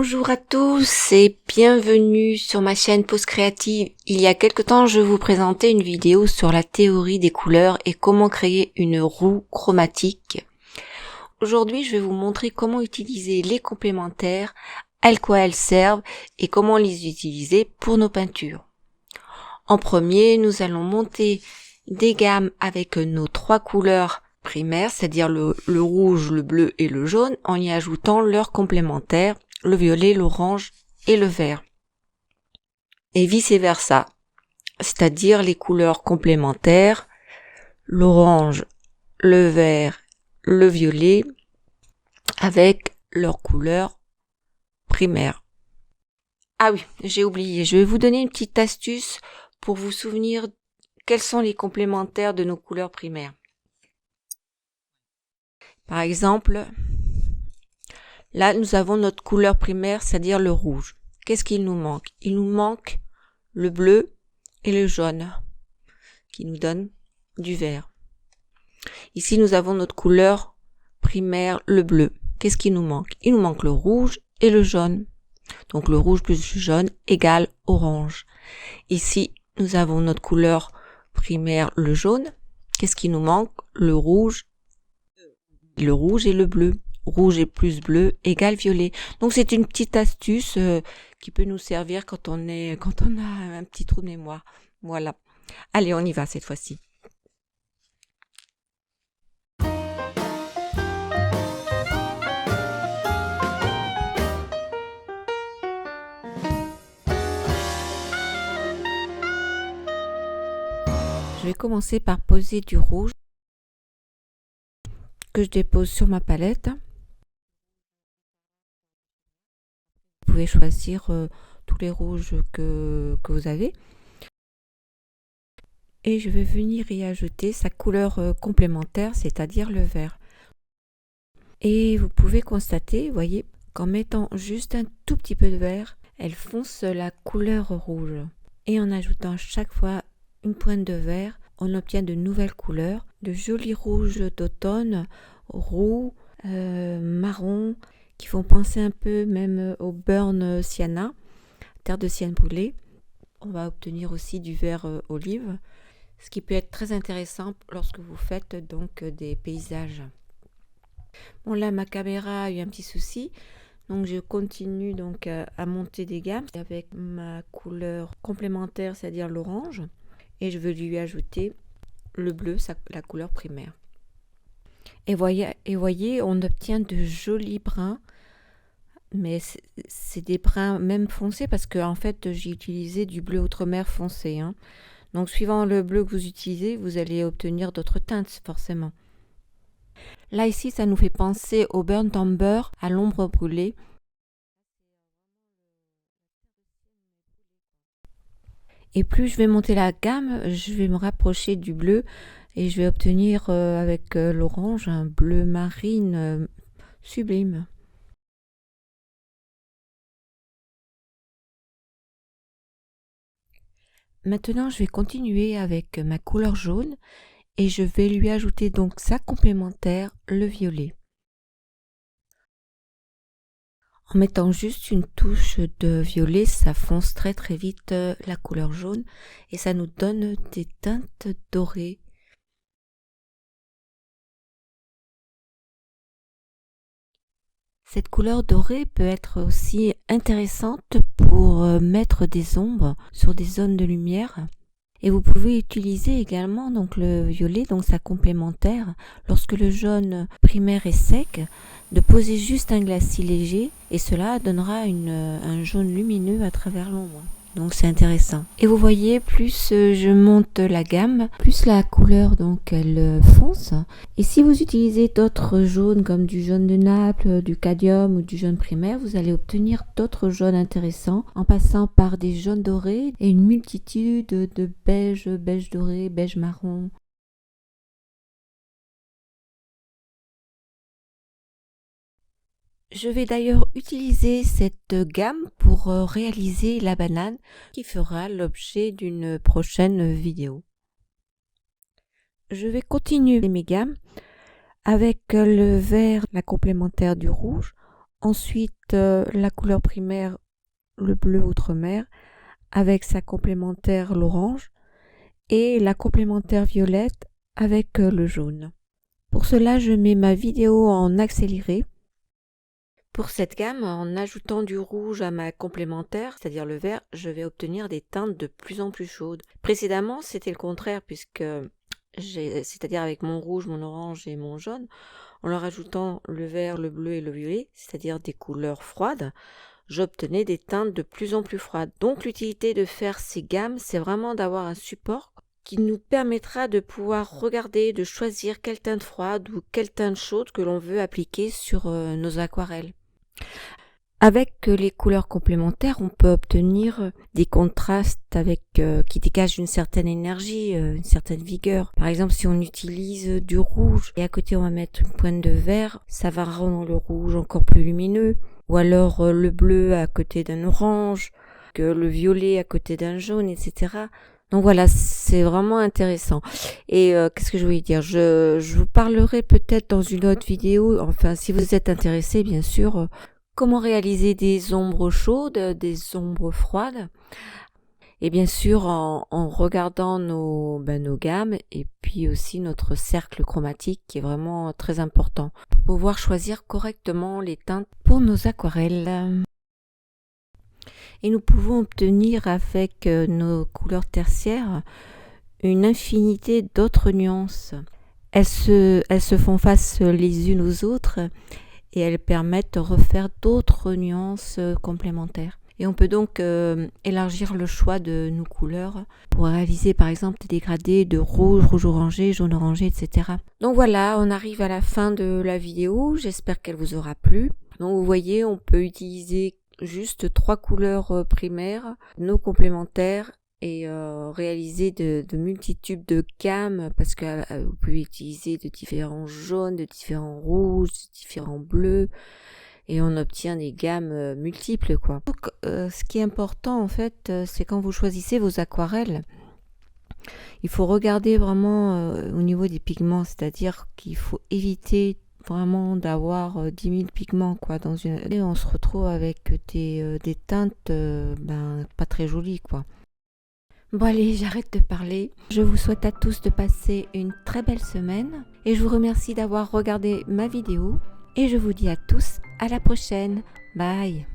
Bonjour à tous et bienvenue sur ma chaîne Pause Créative. Il y a quelque temps, je vous présentais une vidéo sur la théorie des couleurs et comment créer une roue chromatique. Aujourd'hui, je vais vous montrer comment utiliser les complémentaires, à quoi elles servent et comment les utiliser pour nos peintures. En premier, nous allons monter des gammes avec nos 3 couleurs primaires, c'est-à-dire le rouge, le bleu et le jaune, en y ajoutant leurs complémentaires, le violet, l'orange et le vert. Et vice-versa, c'est-à-dire les couleurs complémentaires, l'orange, le vert, le violet, avec leurs couleurs primaires. Ah oui, j'ai oublié, je vais vous donner une petite astuce pour vous souvenir quels sont les complémentaires de nos couleurs primaires. Par exemple, là, nous avons notre couleur primaire, c'est-à-dire le rouge. Qu'est-ce qu'il nous manque? Il nous manque le bleu et le jaune, qui nous donnent du vert. Ici, nous avons notre couleur primaire, le bleu. Qu'est-ce qui nous manque? Il nous manque le rouge et le jaune. Donc, le rouge plus le jaune égale orange. Ici, nous avons notre couleur primaire, le jaune. Qu'est-ce qui nous manque? Le rouge et le bleu. Rouge et plus bleu égale violet. Donc c'est une petite astuce qui peut nous servir quand on a un petit trou de mémoire. Voilà. Allez, on y va cette fois-ci. Je vais commencer par poser du rouge que je dépose sur ma palette. Vous pouvez choisir tous les rouges que vous avez. Et je vais venir y ajouter sa couleur complémentaire, c'est-à-dire le vert. Et vous pouvez constater, vous voyez, qu'en mettant juste un tout petit peu de vert, elle fonce la couleur rouge. Et en ajoutant chaque fois une pointe de vert, on obtient de nouvelles couleurs, de jolis rouges d'automne, roux, marron, qui font penser un peu même au burn sienna, terre de sienne brûlée. On va obtenir aussi du vert olive, ce qui peut être très intéressant lorsque vous faites donc des paysages. Bon, là ma caméra a eu un petit souci, donc je continue donc à monter des gammes avec ma couleur complémentaire, c'est-à-dire l'orange, et je vais lui ajouter le bleu, la couleur primaire. Et voyez, on obtient de jolis bruns, mais c'est des bruns même foncés parce que en fait j'ai utilisé du bleu outre-mer foncé, hein. Donc suivant le bleu que vous utilisez, vous allez obtenir d'autres teintes forcément. Là ici, ça nous fait penser au burnt umber, à l'ombre brûlée. Et plus je vais monter la gamme, je vais me rapprocher du bleu et je vais obtenir avec l'orange un bleu marine sublime. Maintenant, je vais continuer avec ma couleur jaune et je vais lui ajouter donc sa complémentaire, le violet. En mettant juste une touche de violet, ça fonce très très vite la couleur jaune et ça nous donne des teintes dorées. Cette couleur dorée peut être aussi intéressante pour mettre des ombres sur des zones de lumière. Et vous pouvez utiliser également donc le violet, donc sa complémentaire, lorsque le jaune primaire est sec, de poser juste un glacis léger et cela donnera un jaune lumineux à travers l'ombre. Donc c'est intéressant. Et vous voyez, plus je monte la gamme, plus la couleur donc elle fonce. Et si vous utilisez d'autres jaunes comme du jaune de Naples, du cadmium ou du jaune primaire, vous allez obtenir d'autres jaunes intéressants en passant par des jaunes dorés et une multitude de beige, beige doré, beige marron. Je vais d'ailleurs utiliser cette gamme pour réaliser la banane qui fera l'objet d'une prochaine vidéo. Je vais continuer mes gammes avec le vert, la complémentaire du rouge, Ensuite, la couleur primaire, le bleu outre-mer, avec sa complémentaire, l'orange, et la complémentaire violette avec le jaune. Pour cela, je mets ma vidéo en accéléré. Pour cette gamme, en ajoutant du rouge à ma complémentaire, c'est-à-dire le vert, je vais obtenir des teintes de plus en plus chaudes. Précédemment, c'était le contraire puisque c'est-à-dire avec mon rouge, mon orange et mon jaune, en leur ajoutant le vert, le bleu et le violet, c'est-à-dire des couleurs froides, j'obtenais des teintes de plus en plus froides. Donc l'utilité de faire ces gammes, c'est vraiment d'avoir un support qui nous permettra de pouvoir regarder, de choisir quelle teinte froide ou quelle teinte chaude que l'on veut appliquer sur nos aquarelles. Avec les couleurs complémentaires, on peut obtenir des contrastes qui dégagent une certaine énergie, une certaine vigueur. Par exemple, si on utilise du rouge et à côté on va mettre une pointe de vert, ça va rendre le rouge encore plus lumineux. Ou alors le bleu à côté d'un orange, que le violet à côté d'un jaune, etc. Donc voilà, c'est vraiment intéressant. Et qu'est-ce que je voulais dire, je vous parlerai peut-être dans une autre vidéo, enfin si vous êtes intéressé bien sûr, comment réaliser des ombres chaudes, des ombres froides. Et bien sûr en regardant nos gammes et puis aussi notre cercle chromatique qui est vraiment très important pour pouvoir choisir correctement les teintes pour nos aquarelles. Et nous pouvons obtenir avec nos couleurs tertiaires une infinité d'autres nuances. Elles se font face les unes aux autres et elles permettent de refaire d'autres nuances complémentaires. Et on peut donc élargir le choix de nos couleurs pour réaliser par exemple des dégradés de rouge, rouge orangé, jaune orangé, etc. Donc voilà, on arrive à la fin de la vidéo. J'espère qu'elle vous aura plu. Donc vous voyez, on peut utiliser juste 3 couleurs primaires, nos complémentaires et réaliser de multitudes de gammes parce que vous pouvez utiliser de différents jaunes, de différents rouges, de différents bleus. Et on obtient des gammes multiples, quoi. Donc, ce qui est important, en fait, c'est quand vous choisissez vos aquarelles, il faut regarder vraiment au niveau des pigments, c'est-à-dire qu'il faut éviter vraiment d'avoir 10 000 pigments, quoi. Et on se retrouve avec des teintes pas très jolies, quoi. Bon allez, j'arrête de parler. Je vous souhaite à tous de passer une très belle semaine et je vous remercie d'avoir regardé ma vidéo. Et je vous dis à tous à la prochaine. Bye.